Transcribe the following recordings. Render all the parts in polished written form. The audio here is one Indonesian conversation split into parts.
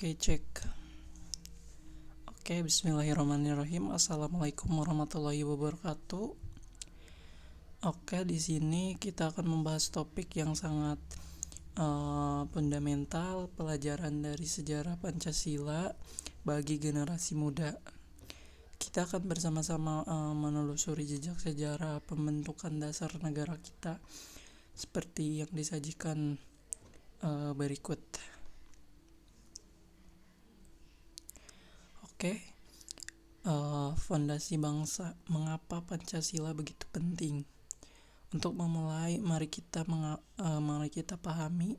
Oke, cek. Oke, bismillahirrahmanirrahim. Assalamualaikum warahmatullahi wabarakatuh. Oke, di sini kita akan membahas topik yang sangat fundamental, pelajaran dari sejarah Pancasila bagi generasi muda. Kita akan bersama-sama menelusuri jejak sejarah pembentukan dasar negara kita seperti yang disajikan berikut. Oke, fondasi bangsa. Mengapa Pancasila begitu penting? Untuk memulai, mari kita pahami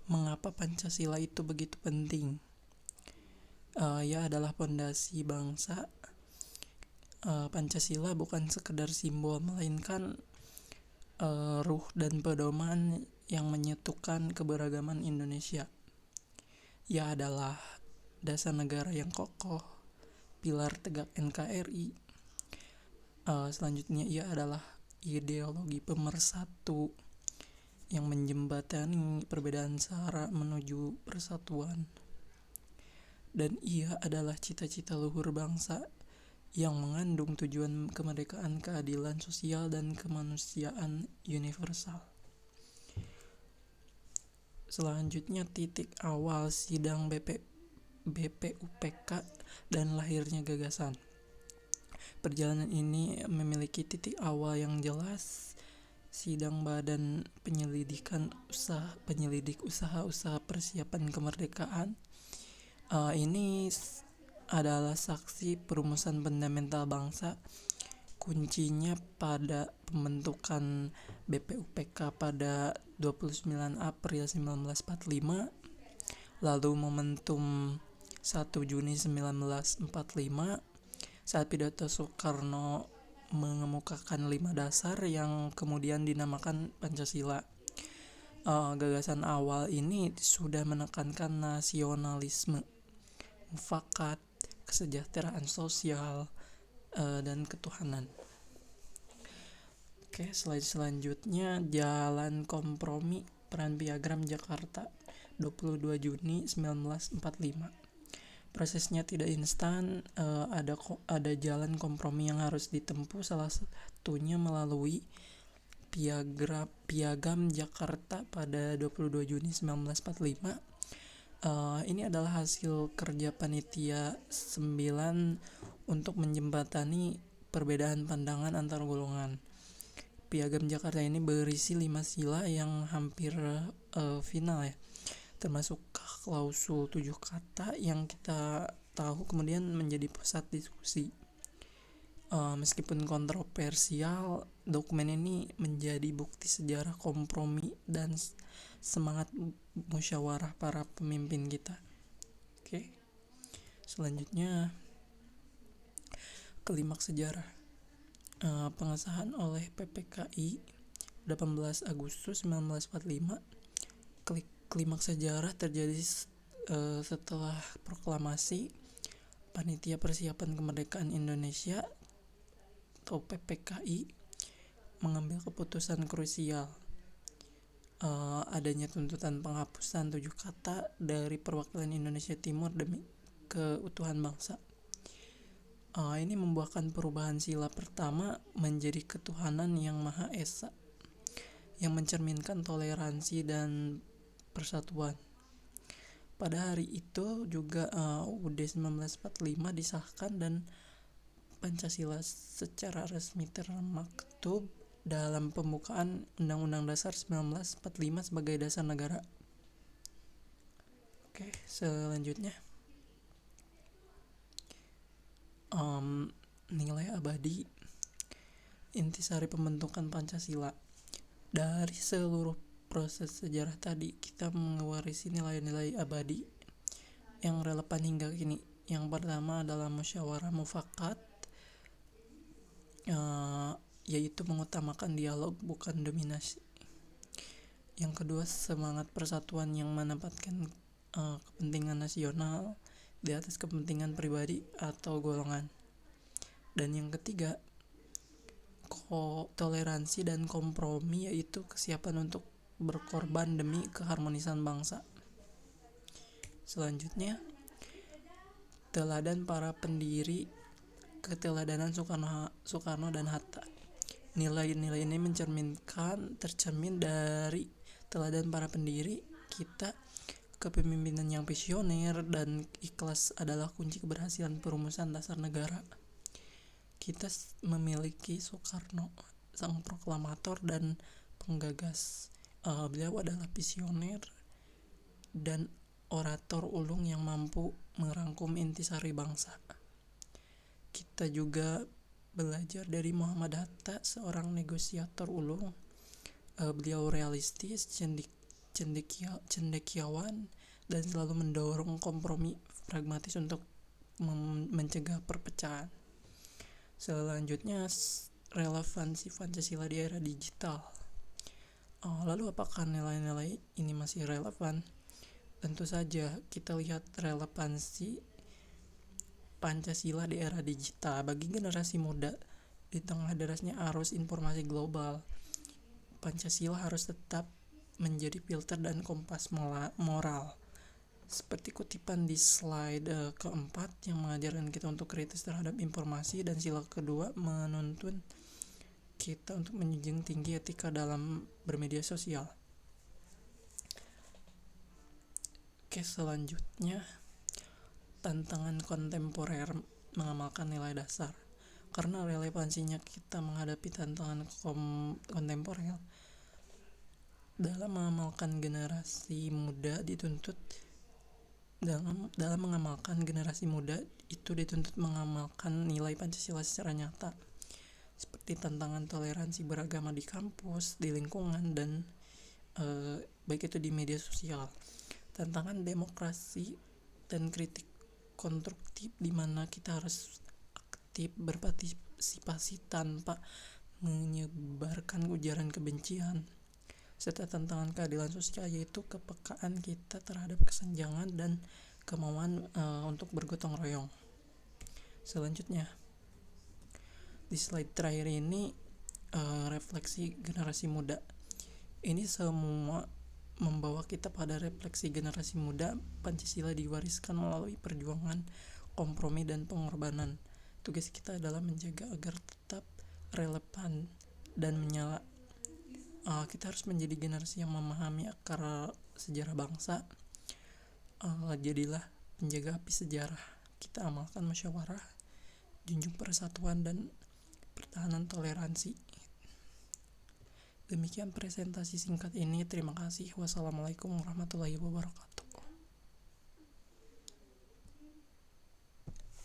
mengapa Pancasila itu begitu penting. Ia adalah fondasi bangsa. Pancasila bukan sekedar simbol, melainkan ruh dan pedoman yang menyatukan keberagaman Indonesia. Ia adalah dasar negara yang kokoh, pilar tegak NKRI. Selanjutnya ia adalah ideologi pemersatu yang menjembatani perbedaan cara menuju persatuan. Dan ia adalah cita-cita luhur bangsa yang mengandung tujuan kemerdekaan, keadilan sosial, dan kemanusiaan universal. Selanjutnya, titik awal sidang BPUPK dan lahirnya gagasan. Perjalanan ini memiliki titik awal yang jelas. Sidang Badan Penyelidik Usaha Persiapan Kemerdekaan. Ini adalah saksi perumusan fundamental bangsa. Kuncinya pada pembentukan BPUPK pada 29 April 1945, lalu momentum 1 Juni 1945 saat pidato Soekarno mengemukakan 5 dasar yang kemudian dinamakan Pancasila. Gagasan awal ini sudah menekankan nasionalisme, mufakat, kesejahteraan sosial, dan ketuhanan. Oke, slide selanjutnya, jalan kompromi peran Piagam Jakarta 22 Juni 1945. Prosesnya tidak instan, ada jalan kompromi yang harus ditempuh, salah satunya melalui Piagam Jakarta pada 22 Juni 1945. Ini adalah hasil kerja panitia 9 untuk menjembatani perbedaan pandangan antar golongan. Piagam Jakarta ini berisi 5 sila yang hampir final ya, termasuk klausul 7 kata yang kita tahu kemudian menjadi pusat diskusi. Meskipun kontroversial, dokumen ini menjadi bukti sejarah kompromi dan semangat musyawarah para pemimpin kita. Oke. Selanjutnya, klimaks sejarah. Pengesahan oleh PPKI 18 Agustus 1945. Klimaks sejarah terjadi setelah proklamasi Panitia Persiapan Kemerdekaan Indonesia atau PPKI mengambil keputusan krusial, adanya tuntutan penghapusan 7 kata dari perwakilan Indonesia Timur demi keutuhan bangsa. Ini membuahkan perubahan sila pertama menjadi ketuhanan yang Maha Esa, yang mencerminkan toleransi dan persatuan. Pada hari itu juga UUD 1945 disahkan dan Pancasila secara resmi termaktub dalam pembukaan Undang-Undang Dasar 1945 sebagai dasar negara. Oke, selanjutnya, nilai abadi. Intisari pembentukan Pancasila. Dari seluruh proses sejarah tadi, kita mewarisi nilai-nilai abadi yang relevan hingga kini. Yang pertama adalah musyawarah mufakat, yaitu mengutamakan dialog bukan dominasi. Yang kedua, semangat persatuan yang menempatkan kepentingan nasional di atas kepentingan pribadi atau golongan. Dan yang ketiga, toleransi dan kompromi, yaitu kesiapan untuk berkorban demi keharmonisan bangsa. Selanjutnya, teladan para pendiri keteladanan Soekarno dan Hatta. Nilai-nilai ini tercermin dari teladan para pendiri kita. Kepemimpinan yang visioner dan ikhlas adalah kunci keberhasilan perumusan dasar negara. Kita memiliki Soekarno, sang proklamator dan penggagas. Beliau adalah visioner dan orator ulung yang mampu merangkum intisari bangsa. Kita juga belajar dari Muhammad Hatta, seorang negosiator ulung. Beliau realistis, cendekiawan, dan selalu mendorong kompromi pragmatis untuk mencegah perpecahan. Selanjutnya, relevansi Pancasila di era digital. Lalu apakah nilai-nilai ini masih relevan? Tentu saja, kita lihat relevansi Pancasila di era digital bagi generasi muda. Di tengah derasnya arus informasi global, Pancasila harus tetap menjadi filter dan kompas moral. Seperti kutipan di slide keempat yang mengajarkan kita untuk kritis terhadap informasi, dan sila kedua menuntun kita untuk menjunjung tinggi etika dalam bermedia sosial. Oke, selanjutnya tantangan kontemporer mengamalkan nilai dasar. Karena relevansinya kita menghadapi tantangan kontemporer dalam mengamalkan generasi muda itu dituntut mengamalkan nilai Pancasila secara nyata, seperti tantangan toleransi beragama di kampus, di lingkungan, dan baik itu di media sosial. Tantangan demokrasi dan kritik konstruktif, di mana kita harus aktif berpartisipasi tanpa menyebarkan ujaran kebencian, serta tantangan keadilan sosial, yaitu kepekaan kita terhadap kesenjangan dan kemauan untuk bergotong royong. Selanjutnya, di slide terakhir ini refleksi generasi muda. Ini semua membawa kita pada refleksi generasi muda. Pancasila diwariskan melalui perjuangan, kompromi, dan pengorbanan. Tugas kita adalah menjaga agar tetap relevan dan menyala. Kita harus menjadi generasi yang memahami akar sejarah bangsa. Jadilah penjaga api sejarah. Kita amalkan musyawarah, junjung persatuan, dan pertahanan toleransi. Demikian presentasi singkat ini. Terima kasih. Wassalamualaikum warahmatullahi wabarakatuh.